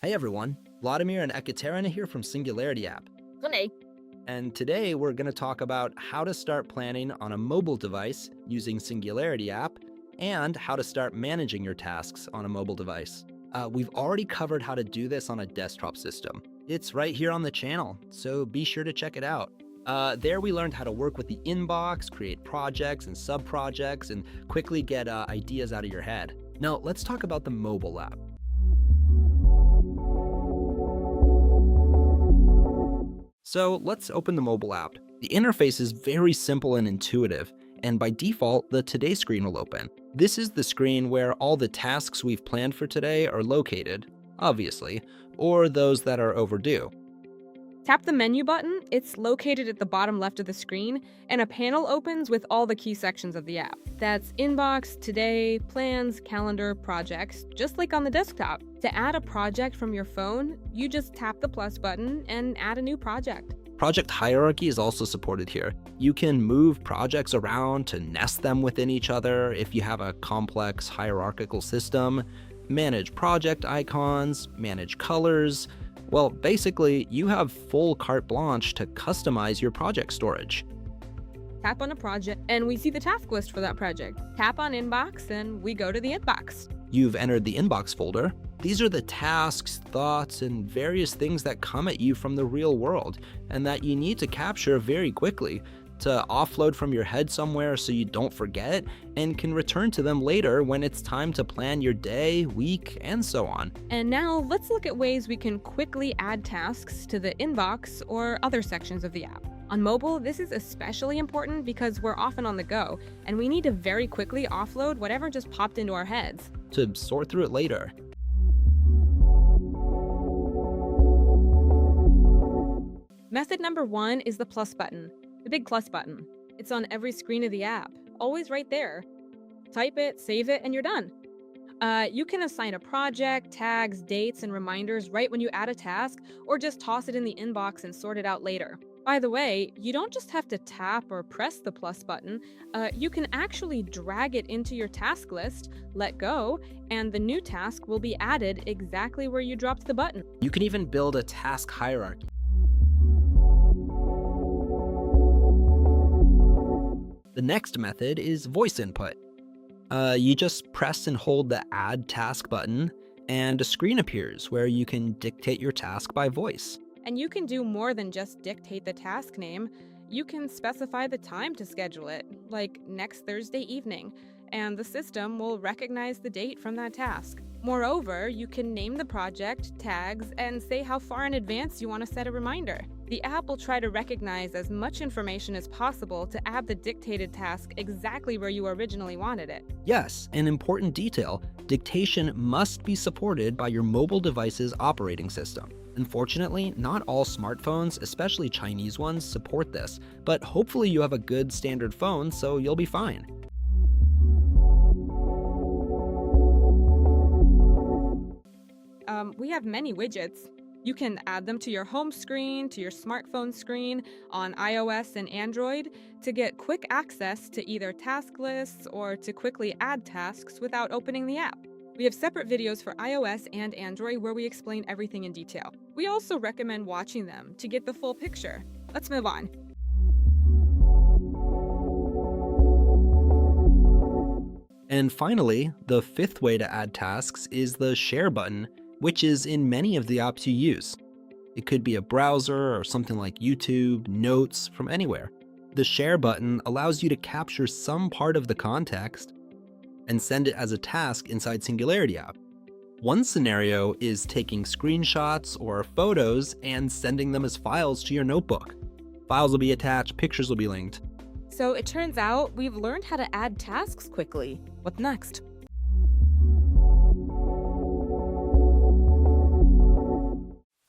Hey everyone, Vladimir and Ekaterina here from SingularityApp. Good. And today we're going to talk about how to start planning on a mobile device using SingularityApp and how to start managing your tasks on a mobile device. We've already covered how to do this on a desktop system. It's right here on the channel, so be sure to check it out. There we learned how to work with the inbox, create projects and subprojects, and quickly get ideas out of your head. Now let's talk about the mobile app. So let's open the mobile app. The interface is very simple and intuitive, and by default, the Today screen will open. This is the screen where all the tasks we've planned for today are located, obviously, or those that are overdue. Tap the menu button. It's located at the bottom left of the screen, and a panel opens with all the key sections of the app. That's Inbox, Today, Plans, Calendar, Projects, just like on the desktop. To add a project from your phone, you just tap the plus button and add a new project. Project hierarchy is also supported here. You can move projects around to nest them within each other if you have a complex hierarchical system, manage project icons, manage colors. Well, basically, you have full carte blanche to customize your project storage. Tap on a project, and we see the task list for that project. Tap on Inbox, and we go to the inbox. You've entered the inbox folder. These are the tasks, thoughts, and various things that come at you from the real world and that you need to capture very quickly to offload from your head somewhere so you don't forget and can return to them later when it's time to plan your day, week, and so on. And now let's look at ways we can quickly add tasks to the inbox or other sections of the app. On mobile, this is especially important because we're often on the go, and we need to very quickly offload whatever just popped into our heads. To sort through it later. Method number 1 is the plus button, the big plus button. It's on every screen of the app, always right there. Type it, save it, and you're done. You can assign a project, tags, dates, and reminders right when you add a task, or just toss it in the inbox and sort it out later. By the way, you don't just have to tap or press the plus button, you can actually drag it into your task list, let go, and the new task will be added exactly where you dropped the button. You can even build a task hierarchy. The next method is voice input. You just press and hold the Add Task button, and a screen appears where you can dictate your task by voice. And you can do more than just dictate the task name. You can specify the time to schedule it, like next Thursday evening, and the system will recognize the date from that task. Moreover, you can name the project, tags, and say how far in advance you want to set a reminder. The app will try to recognize as much information as possible to add the dictated task exactly where you originally wanted it. Yes, an important detail, dictation must be supported by your mobile device's operating system. Unfortunately, not all smartphones, especially Chinese ones, support this, but hopefully you have a good standard phone, so you'll be fine. We have many widgets. You can add them to your home screen, to your smartphone screen, on iOS and Android, to get quick access to either task lists or to quickly add tasks without opening the app. We have separate videos for iOS and Android where we explain everything in detail. We also recommend watching them to get the full picture. Let's move on. And finally, the fifth way to add tasks is the Share button, which is in many of the apps you use. It could be a browser or something like YouTube, Notes, from anywhere. The Share button allows you to capture some part of the context and send it as a task inside SingularityApp. One scenario is taking screenshots or photos and sending them as files to your notebook. Files will be attached, pictures will be linked. So it turns out we've learned how to add tasks quickly. What's next?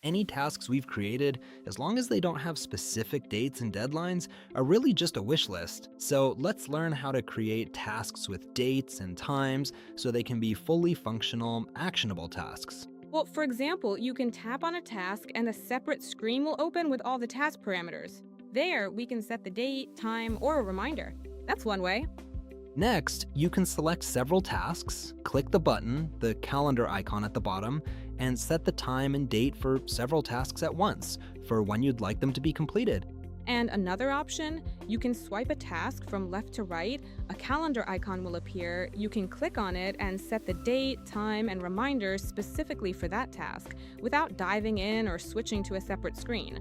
Any tasks we've created, as long as they don't have specific dates and deadlines, are really just a wish list. So let's learn how to create tasks with dates and times so they can be fully functional, actionable tasks. Well, for example, you can tap on a task and a separate screen will open with all the task parameters. There, we can set the date, time, or a reminder. That's one way. Next, you can select several tasks, click the button, the calendar icon at the bottom, and set the time and date for several tasks at once for when you'd like them to be completed. And another option, you can swipe a task from left to right, a calendar icon will appear, you can click on it and set the date, time, and reminders specifically for that task without diving in or switching to a separate screen.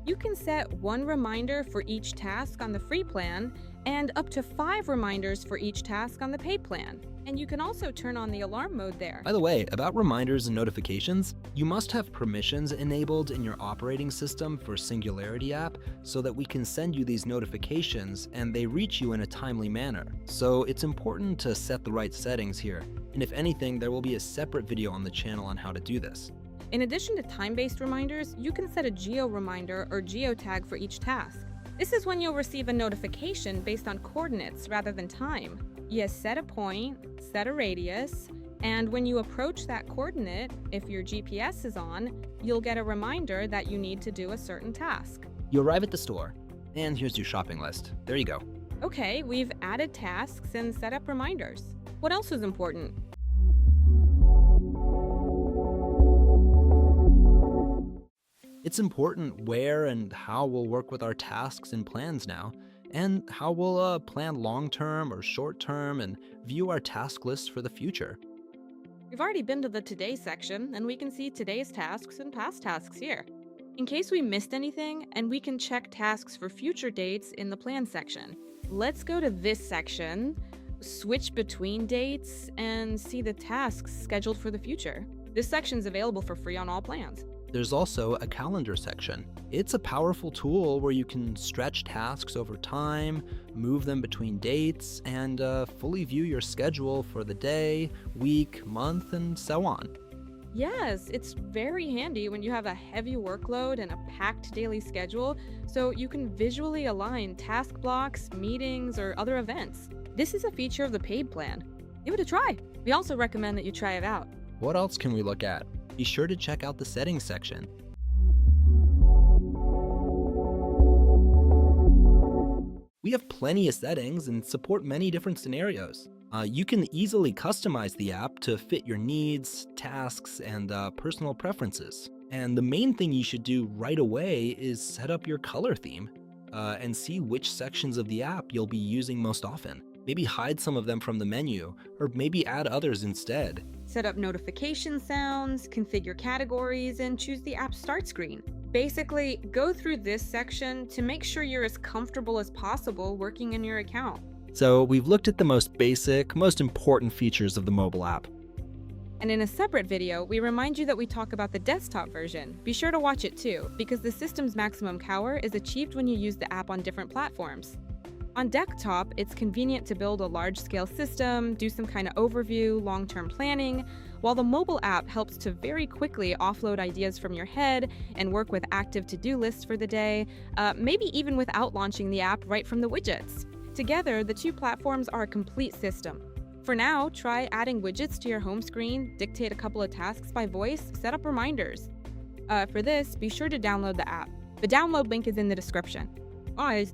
You can set 1 reminder for each task on the free plan and up to 5 reminders for each task on the paid plan. And you can also turn on the alarm mode there. By the way, about reminders and notifications, you must have permissions enabled in your operating system for SingularityApp so that we can send you these notifications and they reach you in a timely manner. So it's important to set the right settings here. And if anything, there will be a separate video on the channel on how to do this. In addition to time-based reminders, you can set a geo-reminder or geotag for each task. This is when you'll receive a notification based on coordinates rather than time. You set a point, set a radius, and when you approach that coordinate, if your GPS is on, you'll get a reminder that you need to do a certain task. You arrive at the store, and here's your shopping list. There you go. Okay, we've added tasks and set up reminders. What else is important? It's important where and how we'll work with our tasks and plans now, and how we'll plan long-term or short-term and view our task lists for the future. We've already been to the Today section, and we can see today's tasks and past tasks here. In case we missed anything, and we can check tasks for future dates in the Plan section. Let's go to this section, switch between dates, and see the tasks scheduled for the future. This section is available for free on all plans. There's also a calendar section. It's a powerful tool where you can stretch tasks over time, move them between dates, and fully view your schedule for the day, week, month, and so on. Yes, it's very handy when you have a heavy workload and a packed daily schedule, so you can visually align task blocks, meetings, or other events. This is a feature of the paid plan. Give it a try. We also recommend that you try it out. What else can we look at? Be sure to check out the settings section. We have plenty of settings and support many different scenarios. You can easily customize the app to fit your needs, tasks, and personal preferences. And the main thing you should do right away is set up your color theme and see which sections of the app you'll be using most often. Maybe hide some of them from the menu, or maybe add others instead. Set up notification sounds, configure categories, and choose the app start screen. Basically, go through this section to make sure you're as comfortable as possible working in your account. So we've looked at the most basic, most important features of the mobile app. And in a separate video, we remind you that we talk about the desktop version. Be sure to watch it too, because the system's maximum power is achieved when you use the app on different platforms. On desktop, it's convenient to build a large-scale system, do some kind of overview, long-term planning, while the mobile app helps to very quickly offload ideas from your head and work with active to-do lists for the day, maybe even without launching the app right from the widgets. Together, the two platforms are a complete system. For now, try adding widgets to your home screen, dictate a couple of tasks by voice, set up reminders. For this, be sure to download the app. The download link is in the description. Bye!